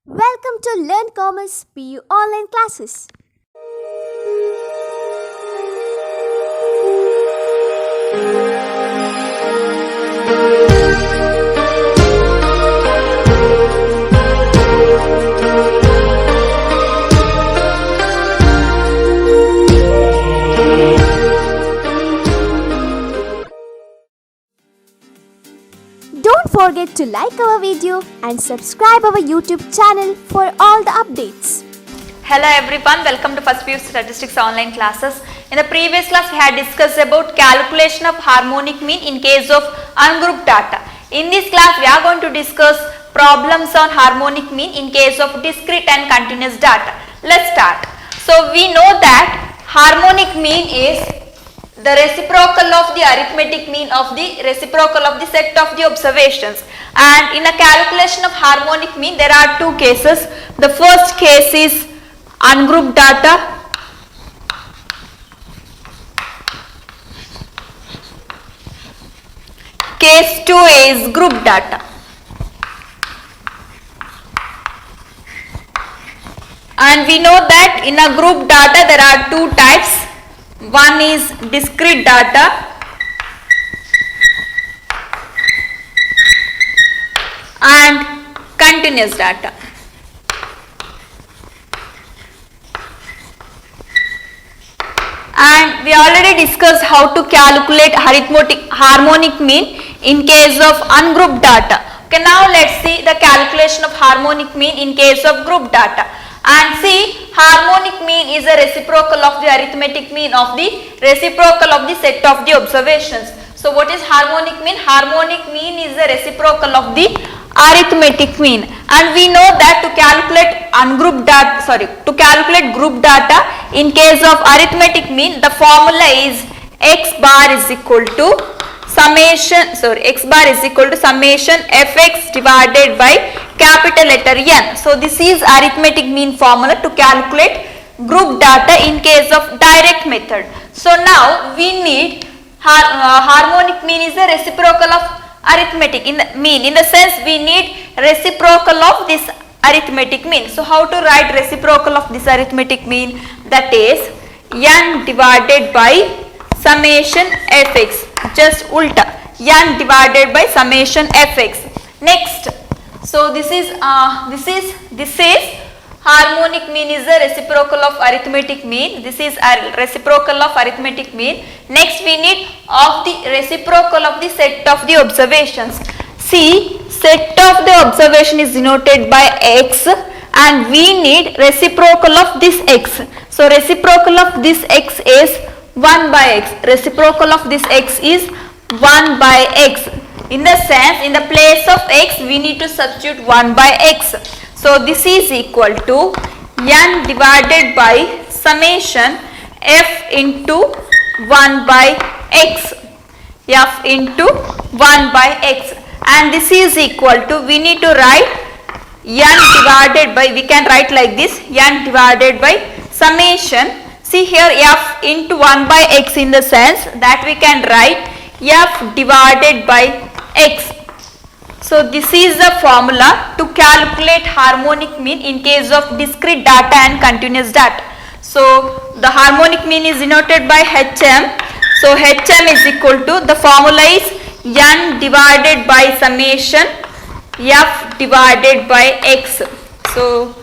Welcome to Learn Commerce PU online classes. Don't forget to like our video and subscribe our YouTube channel for all the updates. Hello everyone, welcome to First PU Statistics online classes. In the previous class we had discussed about calculation of harmonic mean in case of ungrouped data. In this class we are going to discuss problems on harmonic mean in case of discrete and continuous data. Let's start. So we know that harmonic mean is the reciprocal of the arithmetic mean of the reciprocal of the set of the observations, and in a calculation of harmonic mean there are two cases. The first case is ungrouped data, case 2 is grouped data. And we know that in a group data there are two types. One is discrete data and continuous data. And we already discussed how to calculate harmonic mean in case of ungrouped data. Okay, now let's see the calculation of harmonic mean in case of group data. And see, harmonic mean is a reciprocal of the arithmetic mean of the reciprocal of the set of the observations. So what is harmonic mean? Harmonic mean is the reciprocal of the arithmetic mean, and we know that to calculate group data in case of arithmetic mean, the formula is x bar is equal to summation fx divided by capital letter N. So this is arithmetic mean formula to calculate group data in case of direct method. So now we need harmonic mean is the reciprocal of arithmetic mean. In the sense we need reciprocal of this arithmetic mean. So how to write reciprocal of this arithmetic mean? That is N divided by summation fx, just ulta, N divided by summation fx. Next, so this is harmonic mean is the reciprocal of arithmetic mean. This is a reciprocal of arithmetic mean. Next we need of the reciprocal of the set of the observations. See, set of the observation is denoted by x and we need reciprocal of this x. So reciprocal of this x is 1 by x. Reciprocal of this x is 1 by x. In the sense, in the place of x we need to substitute 1 by x. So this is equal to N divided by summation f into 1 by x. F into 1 by x. And this is equal to, we need to write N divided by, we can write like this, N divided by summation. See here f into 1 by x, in the sense that we can write f divided by x. So this is the formula to calculate harmonic mean in case of discrete data and continuous data. So the harmonic mean is denoted by Hm. So Hm is equal to, the formula is N divided by summation f divided by x. So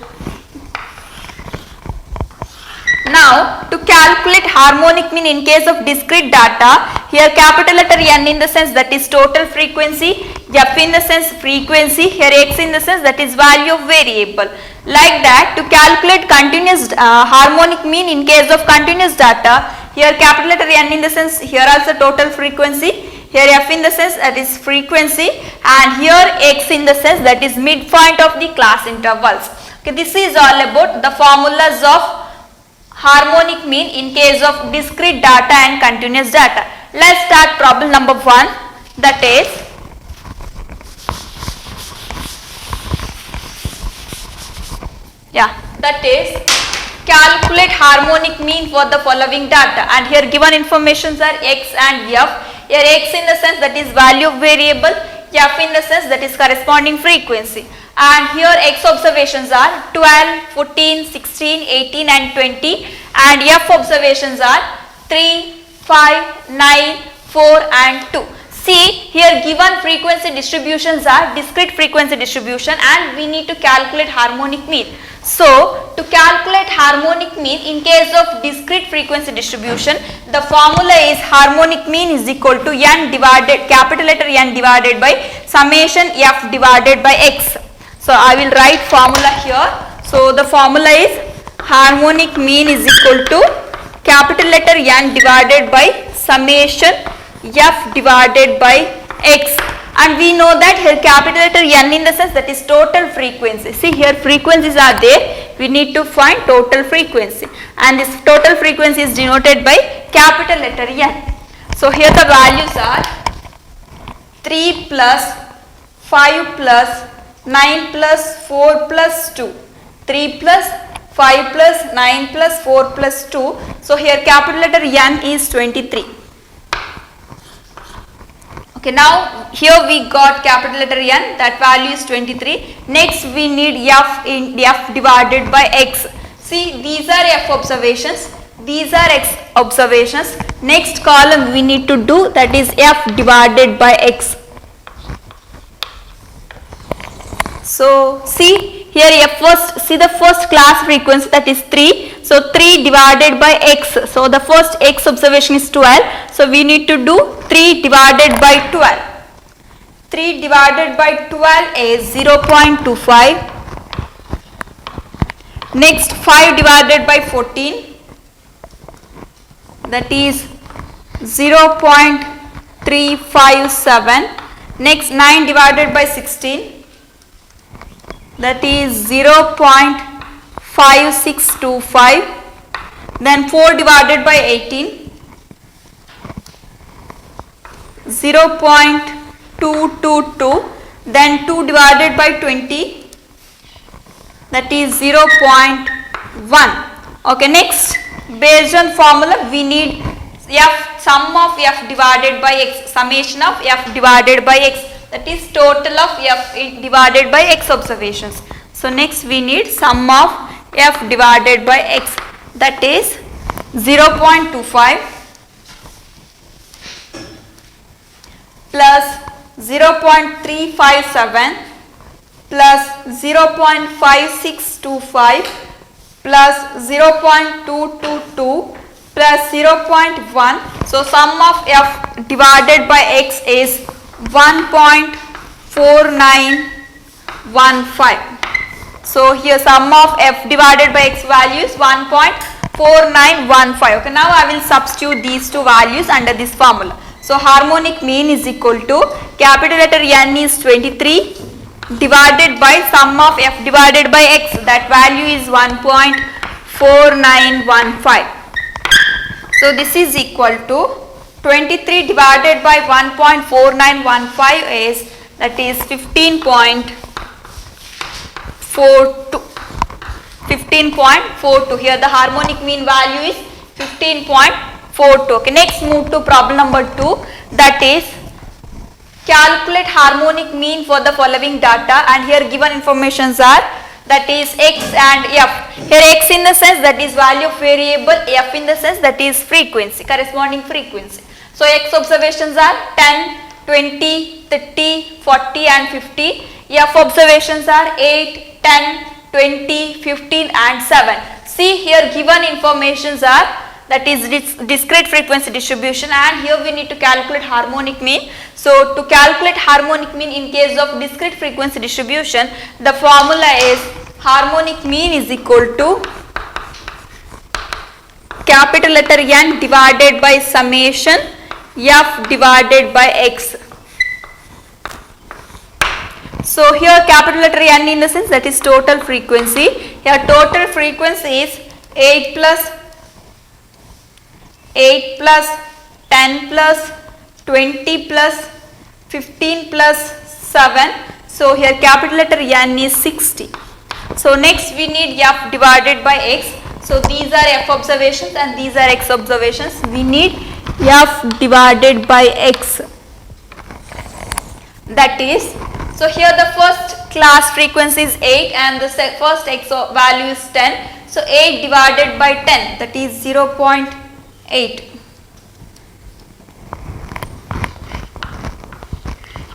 now to calculate harmonic mean in case of discrete data, here capital letter N in the sense that is total frequency, f in the sense frequency, here x in the sense that is value of variable. Like that, to calculate continuous harmonic mean in case of continuous data, here capital letter N in the sense, here also total frequency, here f in the sense that is frequency, and here x in the sense that is midpoint of the class intervals. Okay, this is all about the formulas of harmonic mean in case of discrete data and continuous data. Let's start problem number 1, that is calculate harmonic mean for the following data, and here given informations are x and f. Here x in the sense that is value of variable, f in the sense that is corresponding frequency. And here x observations are 12, 14, 16, 18 and 20, and f observations are 3, 5, 9, 4 and 2. See, here given frequency distributions are discrete frequency distribution and we need to calculate harmonic mean. So, to calculate harmonic mean in case of discrete frequency distribution, the formula is harmonic mean is equal to n divided, capital letter N divided by summation f divided by x. So, I will write formula here. So, the formula is harmonic mean is equal to capital letter N divided by summation f divided by x, and we know that here capital letter N in the sense that is total frequency. See, here frequencies are there, we need to find total frequency, and this total frequency is denoted by capital letter N. So, here the values are 3 plus 5 plus 9 plus 4 plus 2, 3 plus 5 plus 9 plus 4 plus 2. So, here capital letter N is 23. Okay, now here we got capital letter N, that value is 23. Next we need f in f divided by x. See, these are f observations, these are x observations. Next column we need to do, that is f divided by x. So, see here see the first class frequency, that is 3. So, 3 divided by x. So, the first x observation is 12. So, we need to do 3 divided by 12. 3 divided by 12 is 0.25. Next 5 divided by 14, that is 0.357. Next 9 divided by 16, that is 0.5625. Then 4 divided by 18, 0.222. Then 2 divided by 20, that is 0.1. Okay, next based on formula we need sum of f divided by x, summation of f divided by x, that is total of f divided by x observations. So, next we need sum of f divided by x, that is 0.25 plus 0.357 plus 0.5625 plus 0.222 plus 0.1. So, sum of f divided by x is 1.4915. So, here sum of f divided by x value is 1.4915. Okay, now I will substitute these two values under this formula. So, harmonic mean is equal to capital letter N is 23 divided by sum of f divided by x, that value is 1.4915. So, this is equal to 23 divided by 1.4915 is, that is 15.42. 15.42. Here the harmonic mean value is 15.42. Okay, next move to problem number 2, that is calculate harmonic mean for the following data, and here given informations are, that is x and f. Here x in the sense that is value of variable, f in the sense that is frequency, corresponding frequency. So, x observations are 10, 20, 30, 40 and 50. F observations are 8, 10, 20, 15 and 7. See, here given informations are, that is discrete frequency distribution, and here we need to calculate harmonic mean. So, to calculate harmonic mean in case of discrete frequency distribution, the formula is harmonic mean is equal to capital letter N divided by summation f divided by x. So, here capital letter N in the sense that is total frequency. Here total frequency is 8 plus 10 plus 20 plus 15 plus 7. So, here capital letter N is 60. So, next we need f divided by x. So, these are f observations and these are x observations. We need f divided by x. That is, so here the first class frequency is 8 and the first x value is 10. So 8 divided by 10, that is 0.8.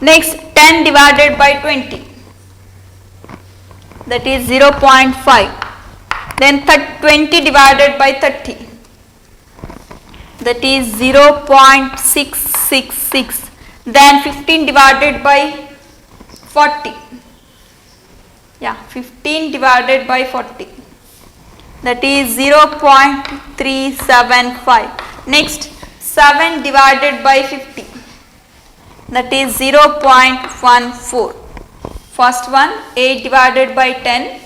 Next 10 divided by 20, that is 0.5. Then 20 divided by 30, that is 0.666. Then 15 divided by 40, yeah, 15 divided by 40, that is 0.375. Next 7 divided by 50, that is 0.14. First one 8 divided by 10,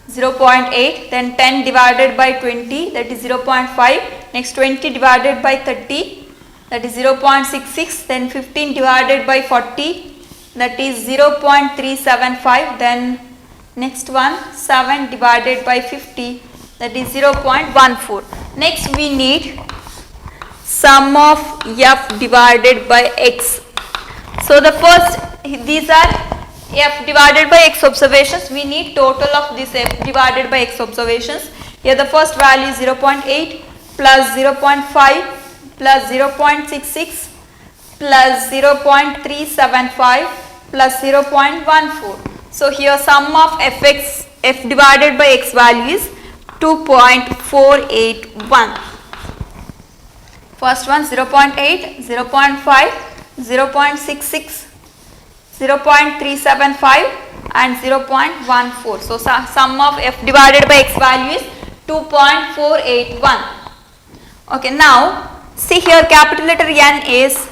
0.8. Then 10 divided by 20, that is 0.5. Next 20 divided by 30, that is 0.66. Then 15 divided by 40, that is 0.375. Then next one 7 divided by 50, that is 0.14. Next we need sum of f divided by x. So the first, these are f divided by x observations. We need total of this f divided by x observations. Here the first value is 0.8 plus 0.5 plus 0.66 plus 0.375 plus 0.14. So here sum of f divided by x value is 2.481. First one 0.8, 0.5, 0.66, 0.375 and 0.14. So sum of f divided by x value is 2.481. Okay, now see here capital letter N is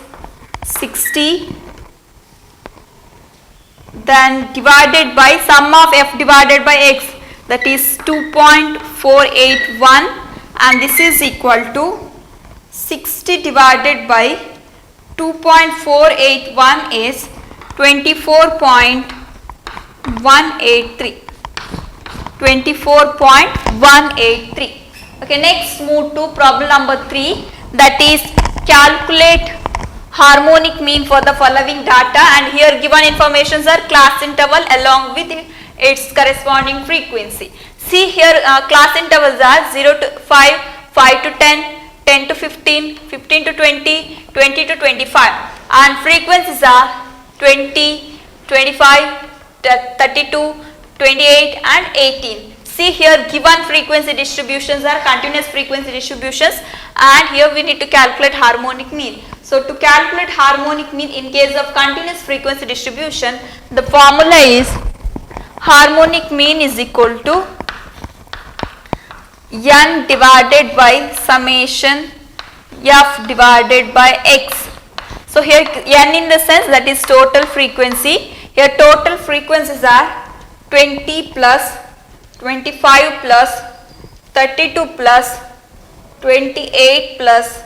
60, then divided by sum of f divided by x, that is 2.481, and this is equal to 60 divided by 2.481 is 24.183. 24.183. Okay, next move to problem number 3, that is calculate harmonic mean for the following data, and here given informations are class interval along with its corresponding frequency. See here class intervals are 0 to 5, 5 to 10, 10 to 15, 15 to 20, 20 to 25, and frequencies are 20, 25, 32, 28 and 18. See here given frequency distributions are continuous frequency distributions, and here we need to calculate harmonic mean. So to calculate harmonic mean in case of continuous frequency distribution, the formula is harmonic mean is equal to n divided by summation f divided by x. So here n in the sense that is total frequency. Here total frequencies are 20 plus 25 plus 32 plus 28 plus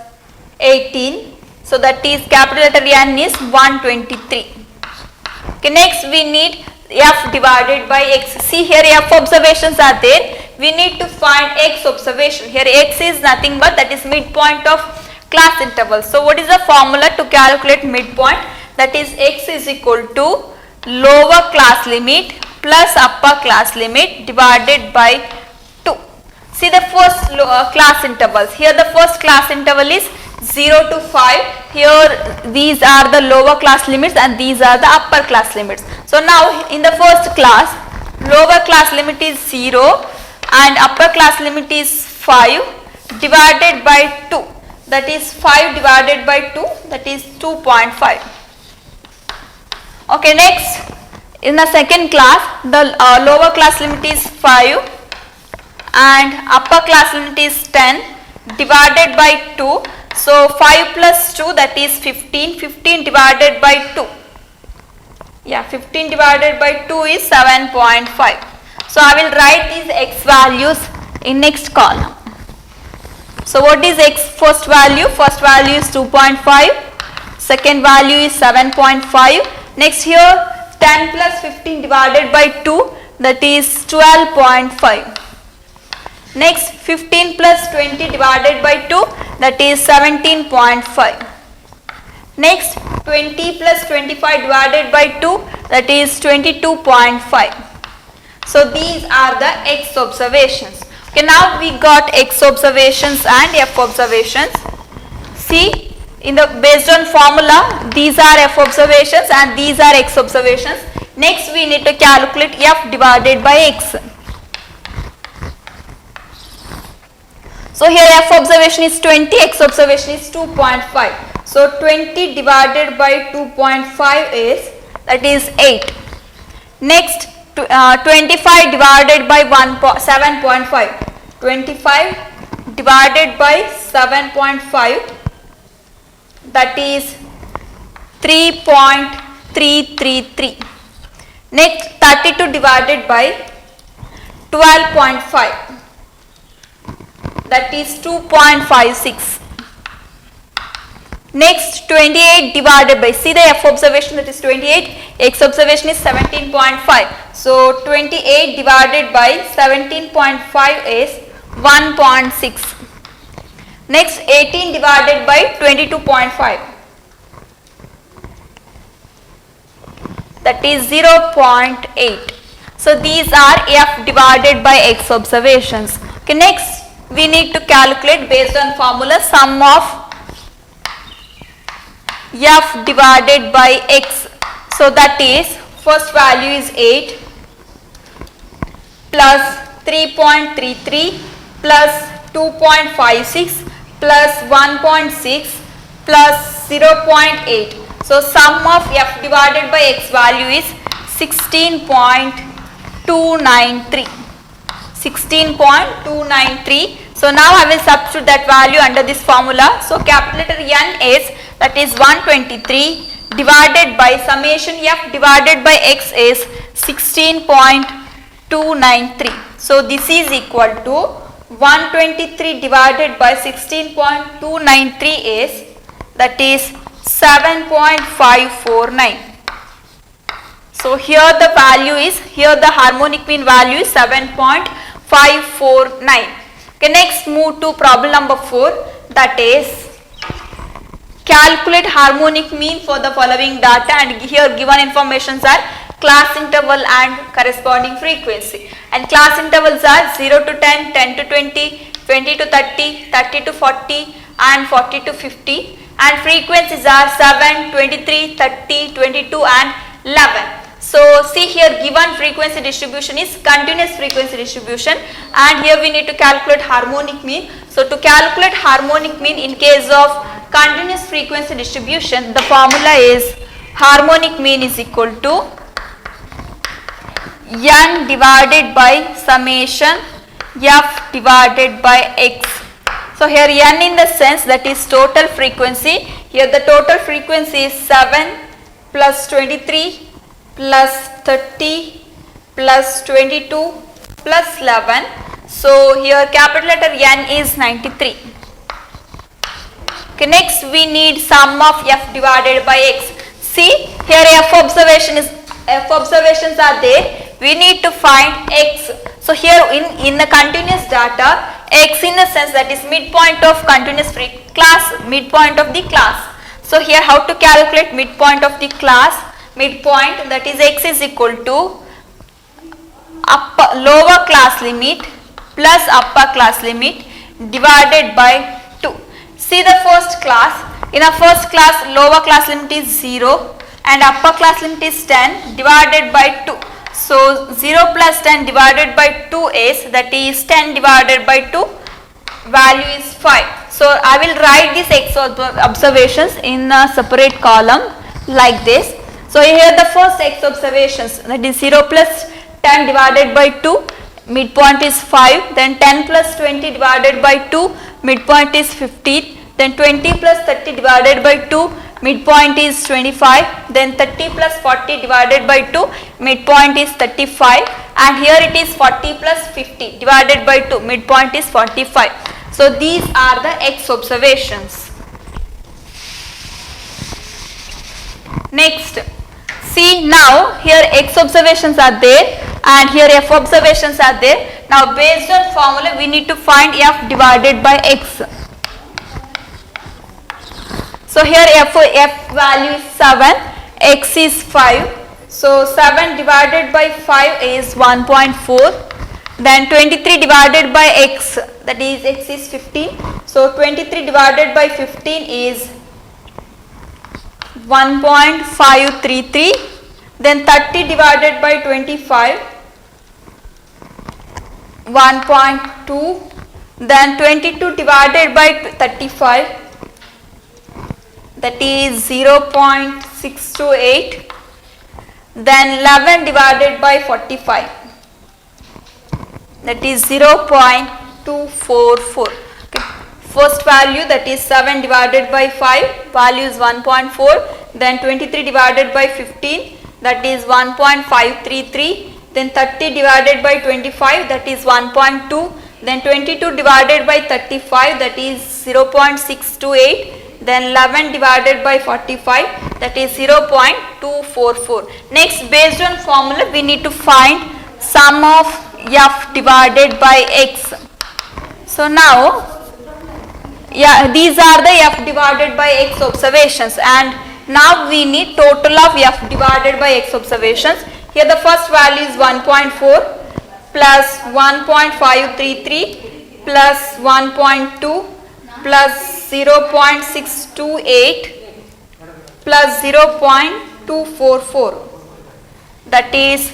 18. So that is capital letter N is 123. Okay, next we need f divided by x. See here f observations are there. We need to find x observation. Here x is nothing but that is midpoint of class interval. So what is the formula to calculate midpoint? That is x is equal to lower class limit plus upper class limit divided by 2. See the first class intervals. Here the first class interval is 0 to 5. Here these are the lower class limits and these are the upper class limits. So now in the first class, lower class limit is 0 and upper class limit is 5 divided by 2. That is 5 divided by 2, that is 2.5. Okay, next in the second class, the lower class limit is 5 and upper class limit is 10 divided by 2. So 5 plus 2, that is 15. 15 divided by 2. Yeah, 15 divided by 2 is 7.5. So I will write these x values in next column. So what is x first value? First value is 2.5. Second value is 7.5. Next here 10 plus 15 divided by 2, that is 12.5. Next 15 plus 20 divided by 2, that is 17.5. Next 20 plus 25 divided by 2, that is 22.5. So these are the X observations. Okay, now we got X observations and F observations. See, based on formula, these are F observations and these are X observations. Next we need to calculate F divided by X. So here F observation is 20, X observation is 2.5. So 20 divided by 2.5 is, that is 8. Next 25 divided by 7.5. 25 divided by 7.5, that is 3.333. Next 32 divided by 12.5, that is 2.56. Next 28 divided by, see the F observation, that is 28, X observation is 17.5. So 28 divided by 17.5 is 1.6. Next 18 divided by 22.5, that is 0.8. So these are F divided by X observations. Okay, next we need to calculate based on formula sum of F divided by X. So that is, first value is 8 plus 3.33 plus 2.56 plus 1.6 plus 0.8. So sum of F divided by X value is 16.293. 16.293. So now I will substitute that value under this formula. So capital letter N is, that is 123 divided by summation F divided by X is 16.293. So this is equal to 123 divided by 16.293 is, that is 7.549. So here the value is, here the harmonic mean value is 7.549. Okay, next move to problem number 4, that is calculate harmonic mean for the following data, and here given informations are class interval and corresponding frequency, and class intervals are 0 to 10, 10 to 20, 20 to 30, 30 to 40 and 40 to 50, and frequencies are 7, 23, 30, 22 and 11. So see here given frequency distribution is continuous frequency distribution, and here we need to calculate harmonic mean. So to calculate harmonic mean in case of continuous frequency distribution, the formula is harmonic mean is equal to N divided by summation F divided by X. So here N in the sense that is total frequency. Here the total frequency is 7 plus 23 plus 30 plus 22 plus 11. So here capital letter N is 93. Okay, next we need sum of F divided by X. See here F observations are there. We need to find X. So here in the continuous data, X in the sense that is midpoint of continuous class, midpoint of the class. So here how to calculate midpoint of the class? Midpoint, that is X is equal to lower class limit plus upper class limit divided by 2. See the first class. In a first class, lower class limit is 0 and upper class limit is 10 divided by 2. So 0 plus 10 divided by 2 is, that is 10 divided by 2, value is 5. So I will write these X observations in a separate column like this. So here the first X observations, that is 0 plus 10 divided by 2, midpoint is 5, then 10 plus 20 divided by 2, midpoint is 15, then 20 plus 30 divided by 2, midpoint is 25, then 30 plus 40 divided by 2, midpoint is 35, and here it is 40 plus 50 divided by 2, midpoint is 45. So these are the X observations. Next, see now here X observations are there and here F observations are there. Now based on formula we need to find F divided by X. So here f value is 7, x is 5. So 7 divided by 5 is 1.4. Then 23 divided by x, that is x is 15. So 23 divided by 15 is 1.533. Then 30 divided by 25, 1.2. Then 22 divided by 35, that is 0.628. Then 11 divided by 45, that is 0.244. Okay. First value, that is 7 divided by 5, value is 1.4. Then 23 divided by 15, that is 1.533. Then 30 divided by 25, that is 1.2. Then 22 divided by 35, that is 0.628. Then 11 divided by 45, that is 0.244. Next, based on formula, we need to find sum of f divided by x. So now, these are the f divided by x observations, and now we need total of f divided by x observations. Here the first value is 1.4 plus 1.533 plus 1.2 plus 0.628 plus 0.244, that is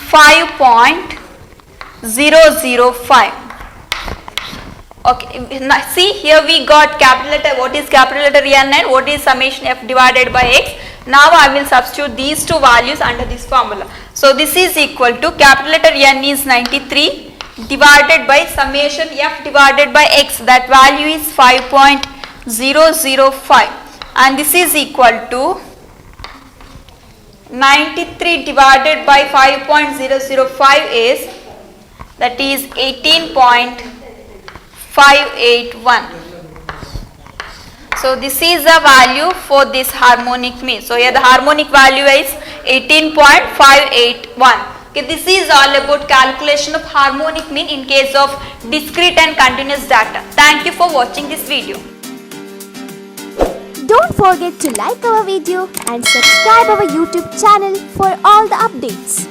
5.005. Okay, now see, here we got capital letter, what is capital letter N and what is summation f divided by x. Now I will substitute these two values under this formula. So this is equal to capital letter N is 93 divided by summation f divided by x, that value is 5.005, and this is equal to 93 divided by 5.005 is, that is 18.581. So this is the value for this harmonic mean. So here the harmonic value is 18.581. Okay, this is all about calculation of harmonic mean in case of discrete and continuous data. Thank you for watching this video. Don't forget to like our video and subscribe our YouTube channel for all the updates.